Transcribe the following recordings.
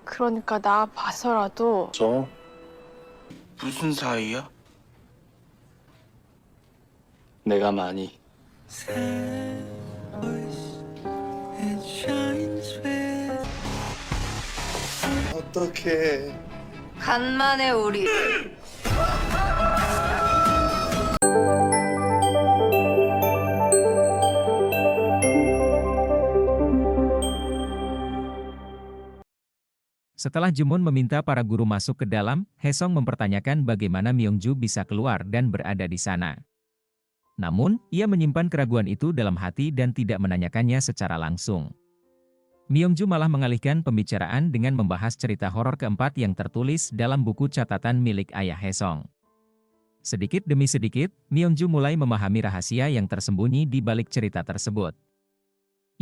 그러니까 나 봐서라도 저 무슨 사이야? 내가 많이 어떡해. 간만에 우리 Setelah Jumun meminta para guru masuk ke dalam, Haesong mempertanyakan bagaimana Myungju bisa keluar dan berada di sana. Namun, ia menyimpan keraguan itu dalam hati dan tidak menanyakannya secara langsung. Myungju malah mengalihkan pembicaraan dengan membahas cerita horor keempat yang tertulis dalam buku catatan milik ayah Haesong. Sedikit demi sedikit, Myungju mulai memahami rahasia yang tersembunyi di balik cerita tersebut.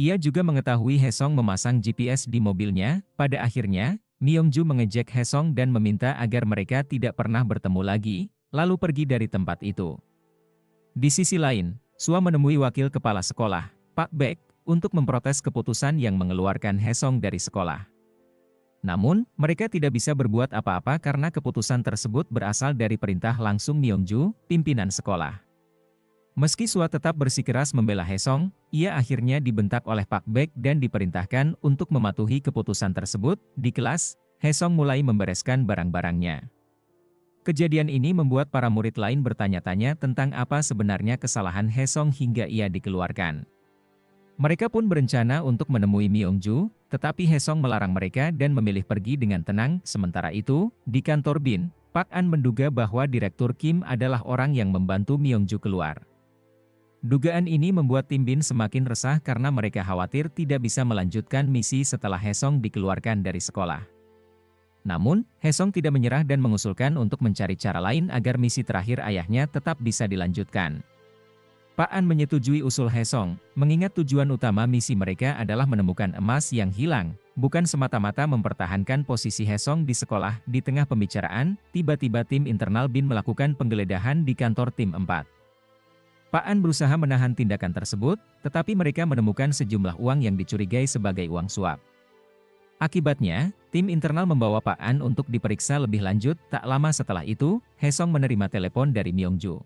Ia juga mengetahui Haesong memasang GPS di mobilnya. Pada akhirnya, Myungju mengejek Haesong dan meminta agar mereka tidak pernah bertemu lagi, lalu pergi dari tempat itu. Di sisi lain, Sua menemui wakil kepala sekolah, Pak Baek, untuk memprotes keputusan yang mengeluarkan Haesong dari sekolah. Namun, mereka tidak bisa berbuat apa-apa karena keputusan tersebut berasal dari perintah langsung Myungju, pimpinan sekolah. Meski Sua tetap bersikeras membela Haesong, ia akhirnya dibentak oleh Pak Baek dan diperintahkan untuk mematuhi keputusan tersebut. Di kelas, Haesong mulai membereskan barang-barangnya. Kejadian ini membuat para murid lain bertanya-tanya tentang apa sebenarnya kesalahan Haesong hingga ia dikeluarkan. Mereka pun berencana untuk menemui Myungju, tetapi Haesong melarang mereka dan memilih pergi dengan tenang. Sementara itu, di kantor Bin, Pak An menduga bahwa Direktur Kim adalah orang yang membantu Myungju keluar. Dugaan ini membuat tim Bin semakin resah karena mereka khawatir tidak bisa melanjutkan misi setelah Haesong dikeluarkan dari sekolah. Namun, Haesong tidak menyerah dan mengusulkan untuk mencari cara lain agar misi terakhir ayahnya tetap bisa dilanjutkan. Pak An menyetujui usul Haesong, mengingat tujuan utama misi mereka adalah menemukan emas yang hilang, bukan semata-mata mempertahankan posisi Haesong di sekolah. Di tengah pembicaraan, tiba-tiba tim internal Bin melakukan penggeledahan di kantor tim 4. Pak An berusaha menahan tindakan tersebut, tetapi mereka menemukan sejumlah uang yang dicurigai sebagai uang suap. Akibatnya, tim internal membawa Pak An untuk diperiksa lebih lanjut. Tak lama setelah itu, Haesong menerima telepon dari Myungju.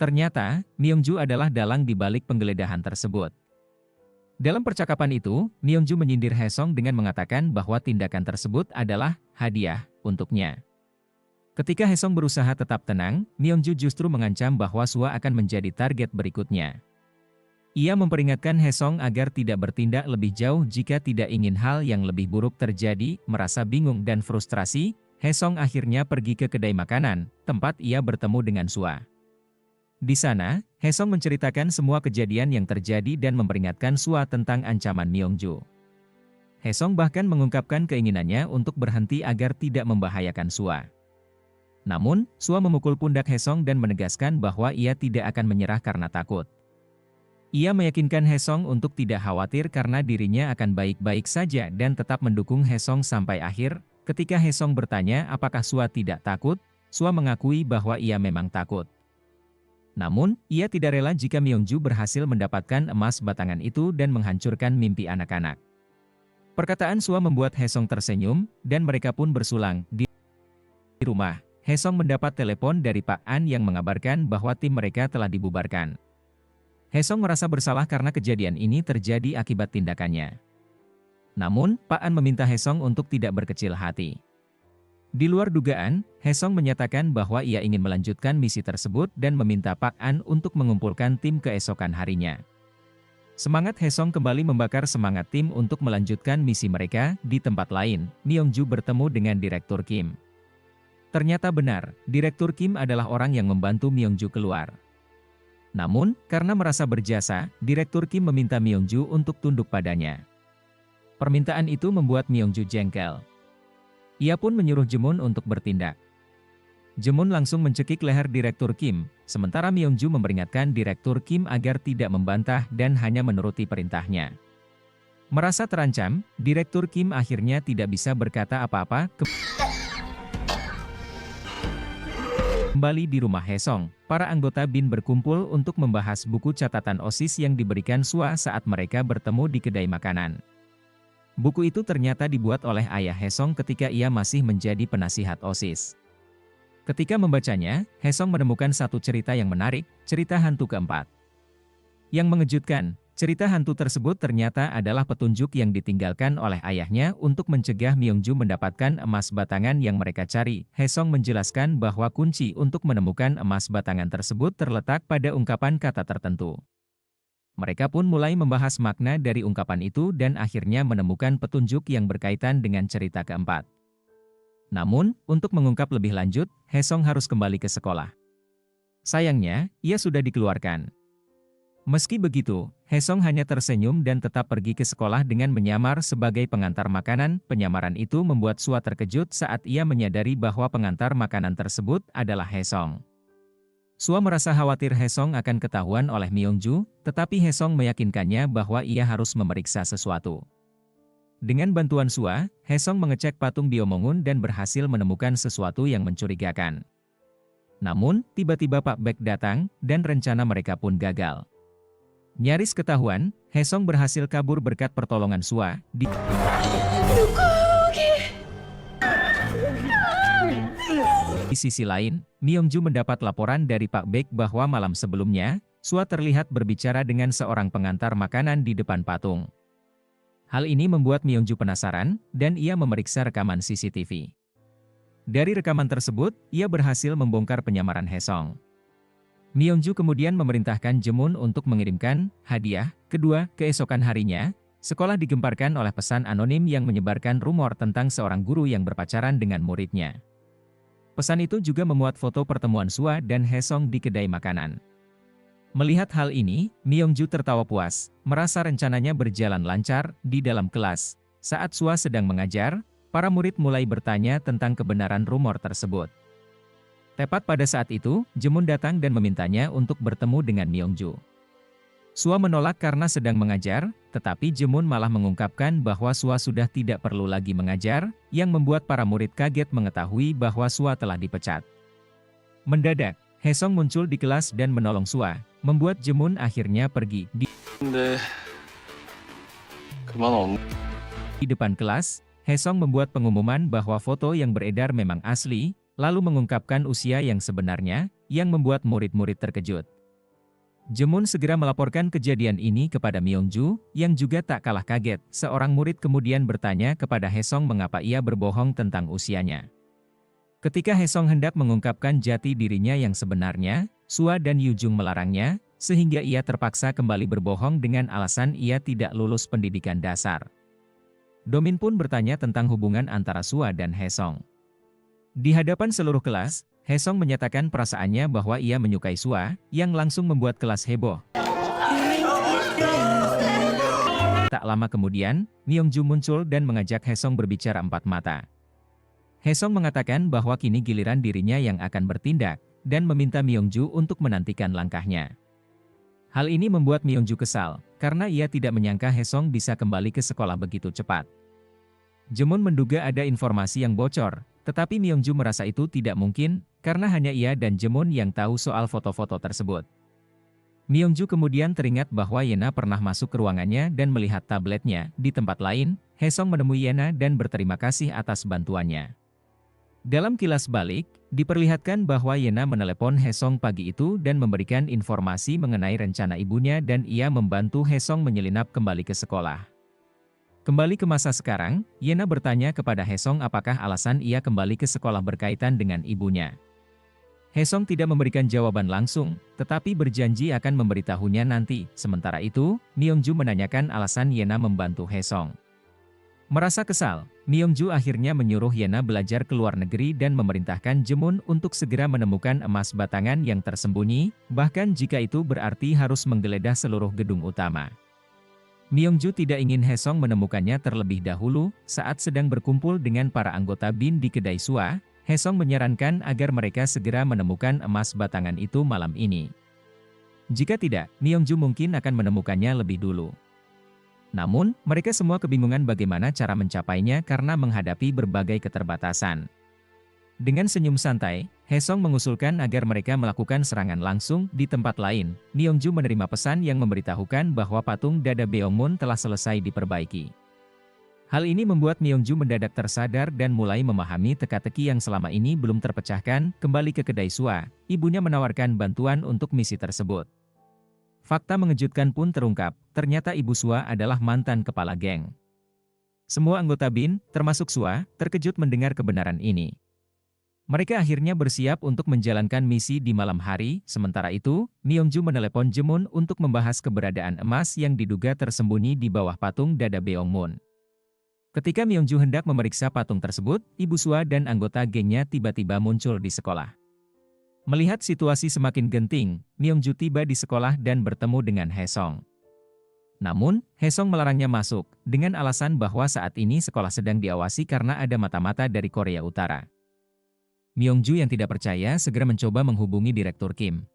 Ternyata, Myungju adalah dalang di balik penggeledahan tersebut. Dalam percakapan itu, Myungju menyindir Haesong dengan mengatakan bahwa tindakan tersebut adalah hadiah untuknya. Ketika Haesong berusaha tetap tenang, Myungju justru mengancam bahwa Sua akan menjadi target berikutnya. Ia memperingatkan Haesong agar tidak bertindak lebih jauh jika tidak ingin hal yang lebih buruk terjadi. Merasa bingung dan frustrasi, Haesong akhirnya pergi ke kedai makanan, tempat ia bertemu dengan Sua. Di sana, Haesong menceritakan semua kejadian yang terjadi dan memperingatkan Sua tentang ancaman Myungju. Haesong bahkan mengungkapkan keinginannya untuk berhenti agar tidak membahayakan Sua. Namun, Sua memukul pundak Haesong dan menegaskan bahwa ia tidak akan menyerah karena takut. Ia meyakinkan Haesong untuk tidak khawatir karena dirinya akan baik-baik saja dan tetap mendukung Haesong sampai akhir. Ketika Haesong bertanya apakah Sua tidak takut, Sua mengakui bahwa ia memang takut. Namun, ia tidak rela jika Myungju berhasil mendapatkan emas batangan itu dan menghancurkan mimpi anak-anak. Perkataan Sua membuat Haesong tersenyum, dan mereka pun bersulang. Di rumah, Haesong mendapat telepon dari Pak An yang mengabarkan bahwa tim mereka telah dibubarkan. Haesong merasa bersalah karena kejadian ini terjadi akibat tindakannya. Namun, Pak An meminta Haesong untuk tidak berkecil hati. Di luar dugaan, Haesong menyatakan bahwa ia ingin melanjutkan misi tersebut dan meminta Pak An untuk mengumpulkan tim keesokan harinya. Semangat Haesong kembali membakar semangat tim untuk melanjutkan misi mereka. Di tempat lain, Myungju bertemu dengan Direktur Kim. Ternyata benar, Direktur Kim adalah orang yang membantu Myungju keluar. Namun, karena merasa berjasa, Direktur Kim meminta Myungju untuk tunduk padanya. Permintaan itu membuat Myungju jengkel. Ia pun menyuruh Jumun untuk bertindak. Jumun langsung mencekik leher Direktur Kim, sementara Myungju memperingatkan Direktur Kim agar tidak membantah dan hanya menuruti perintahnya. Merasa terancam, Direktur Kim akhirnya tidak bisa berkata apa-apa. Kembali di rumah Haesong, para anggota Bin berkumpul untuk membahas buku catatan OSIS yang diberikan Sua saat mereka bertemu di kedai makanan. Buku itu ternyata dibuat oleh ayah Haesong ketika ia masih menjadi penasihat OSIS. Ketika membacanya, Haesong menemukan satu cerita yang menarik, cerita hantu keempat. Yang mengejutkan, cerita hantu tersebut ternyata adalah petunjuk yang ditinggalkan oleh ayahnya untuk mencegah Myongju mendapatkan emas batangan yang mereka cari. Haesong menjelaskan bahwa kunci untuk menemukan emas batangan tersebut terletak pada ungkapan kata tertentu. Mereka pun mulai membahas makna dari ungkapan itu dan akhirnya menemukan petunjuk yang berkaitan dengan cerita keempat. Namun, untuk mengungkap lebih lanjut, Haesong harus kembali ke sekolah. Sayangnya, ia sudah dikeluarkan. Meski begitu, Haesong hanya tersenyum dan tetap pergi ke sekolah dengan menyamar sebagai pengantar makanan. Penyamaran itu membuat Sua terkejut saat ia menyadari bahwa pengantar makanan tersebut adalah Haesong. Sua merasa khawatir Haesong akan ketahuan oleh Myongju, tetapi Haesong meyakinkannya bahwa ia harus memeriksa sesuatu. Dengan bantuan Sua, Haesong mengecek patung Biomongun dan berhasil menemukan sesuatu yang mencurigakan. Namun, tiba-tiba Pak Baek datang, dan rencana mereka pun gagal. Nyaris ketahuan, Haesong berhasil kabur berkat pertolongan Sua. Di sisi lain, Myongju mendapat laporan dari Pak Baek bahwa malam sebelumnya, Sua terlihat berbicara dengan seorang pengantar makanan di depan patung. Hal ini membuat Myongju penasaran, dan ia memeriksa rekaman CCTV. Dari rekaman tersebut, ia berhasil membongkar penyamaran Haesong. Myongju kemudian memerintahkan Jemun untuk mengirimkan hadiah. Kedua, keesokan harinya, sekolah digemparkan oleh pesan anonim yang menyebarkan rumor tentang seorang guru yang berpacaran dengan muridnya. Pesan itu juga memuat foto pertemuan Sua dan Haesong di kedai makanan. Melihat hal ini, Myongju tertawa puas, merasa rencananya berjalan lancar di dalam kelas. Saat Sua sedang mengajar, para murid mulai bertanya tentang kebenaran rumor tersebut. Tepat pada saat itu, Jemun datang dan memintanya untuk bertemu dengan Myongju. Sua menolak karena sedang mengajar, tetapi Jemun malah mengungkapkan bahwa Sua sudah tidak perlu lagi mengajar, yang membuat para murid kaget mengetahui bahwa Sua telah dipecat. Mendadak, Haesong muncul di kelas dan menolong Sua, membuat Jemun akhirnya pergi. 근데 그만 Di depan kelas, Haesong membuat pengumuman bahwa foto yang beredar memang asli, lalu mengungkapkan usia yang sebenarnya, yang membuat murid-murid terkejut. Jemun segera melaporkan kejadian ini kepada Myongju, yang juga tak kalah kaget. Seorang murid kemudian bertanya kepada Haesong mengapa ia berbohong tentang usianya. Ketika Haesong hendak mengungkapkan jati dirinya yang sebenarnya, Sua dan Yujung melarangnya, sehingga ia terpaksa kembali berbohong dengan alasan ia tidak lulus pendidikan dasar. Domin pun bertanya tentang hubungan antara Sua dan Haesong. Di hadapan seluruh kelas, Haesong menyatakan perasaannya bahwa ia menyukai Sua, yang langsung membuat kelas heboh. Tak lama kemudian, Myongju muncul dan mengajak Haesong berbicara empat mata. Haesong mengatakan bahwa kini giliran dirinya yang akan bertindak, dan meminta Myongju untuk menantikan langkahnya. Hal ini membuat Myongju kesal, karena ia tidak menyangka Haesong bisa kembali ke sekolah begitu cepat. Jemun menduga ada informasi yang bocor, tetapi Myongju merasa itu tidak mungkin, karena hanya ia dan Jemun yang tahu soal foto-foto tersebut. Myongju kemudian teringat bahwa Yena pernah masuk ke ruangannya dan melihat tabletnya. Di tempat lain, Haesong menemui Yena dan berterima kasih atas bantuannya. Dalam kilas balik, diperlihatkan bahwa Yena menelepon Haesong pagi itu dan memberikan informasi mengenai rencana ibunya dan ia membantu Haesong menyelinap kembali ke sekolah. Kembali ke masa sekarang, Yena bertanya kepada Haesong apakah alasan ia kembali ke sekolah berkaitan dengan ibunya. Haesong tidak memberikan jawaban langsung, tetapi berjanji akan memberitahunya nanti. Sementara itu, Myongju menanyakan alasan Yena membantu Haesong. Merasa kesal, Myongju akhirnya menyuruh Yena belajar ke luar negeri dan memerintahkan Jemun untuk segera menemukan emas batangan yang tersembunyi, bahkan jika itu berarti harus menggeledah seluruh gedung utama. Myongju tidak ingin Haesong menemukannya terlebih dahulu. Saat sedang berkumpul dengan para anggota BIN di kedai Sua, Haesong menyarankan agar mereka segera menemukan emas batangan itu malam ini. Jika tidak, Myongju mungkin akan menemukannya lebih dulu. Namun, mereka semua kebingungan bagaimana cara mencapainya karena menghadapi berbagai keterbatasan. Dengan senyum santai, Haesong mengusulkan agar mereka melakukan serangan langsung di tempat lain. Myongju menerima pesan yang memberitahukan bahwa patung dada Beongmun telah selesai diperbaiki. Hal ini membuat Myongju mendadak tersadar dan mulai memahami teka-teki yang selama ini belum terpecahkan. Kembali ke kedai Sua, ibunya menawarkan bantuan untuk misi tersebut. Fakta mengejutkan pun terungkap, ternyata ibu Sua adalah mantan kepala geng. Semua anggota BIN, termasuk Sua, terkejut mendengar kebenaran ini. Mereka akhirnya bersiap untuk menjalankan misi di malam hari. Sementara itu, Myongju menelepon Jemun untuk membahas keberadaan emas yang diduga tersembunyi di bawah patung dada Beongmun. Ketika Myongju hendak memeriksa patung tersebut, ibu Sua dan anggota gengnya tiba-tiba muncul di sekolah. Melihat situasi semakin genting, Myongju tiba di sekolah dan bertemu dengan Haesong. Namun, Haesong melarangnya masuk, dengan alasan bahwa saat ini sekolah sedang diawasi karena ada mata-mata dari Korea Utara. Myongju yang tidak percaya segera mencoba menghubungi Direktur Kim.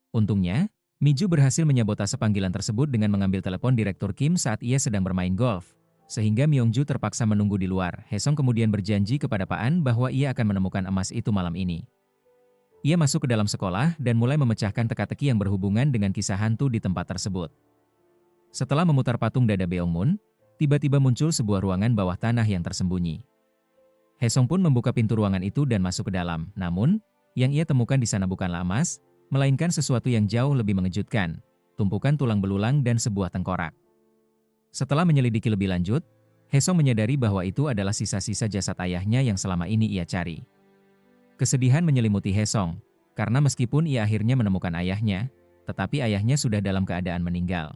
Untungnya, Miju berhasil menyabotase panggilan tersebut dengan mengambil telepon Direktur Kim saat ia sedang bermain golf. Sehingga Myongju terpaksa menunggu di luar. Haesong kemudian berjanji kepada Pak An bahwa ia akan menemukan emas itu malam ini. Ia masuk ke dalam sekolah dan mulai memecahkan teka-teki yang berhubungan dengan kisah hantu di tempat tersebut. Setelah memutar patung dada Beongmun, tiba-tiba muncul sebuah ruangan bawah tanah yang tersembunyi. Haesong pun membuka pintu ruangan itu dan masuk ke dalam. Namun, yang ia temukan di sana bukanlah emas, melainkan sesuatu yang jauh lebih mengejutkan, tumpukan tulang belulang dan sebuah tengkorak. Setelah menyelidiki lebih lanjut, Haesong menyadari bahwa itu adalah sisa-sisa jasad ayahnya yang selama ini ia cari. Kesedihan menyelimuti Haesong, karena meskipun ia akhirnya menemukan ayahnya, tetapi ayahnya sudah dalam keadaan meninggal.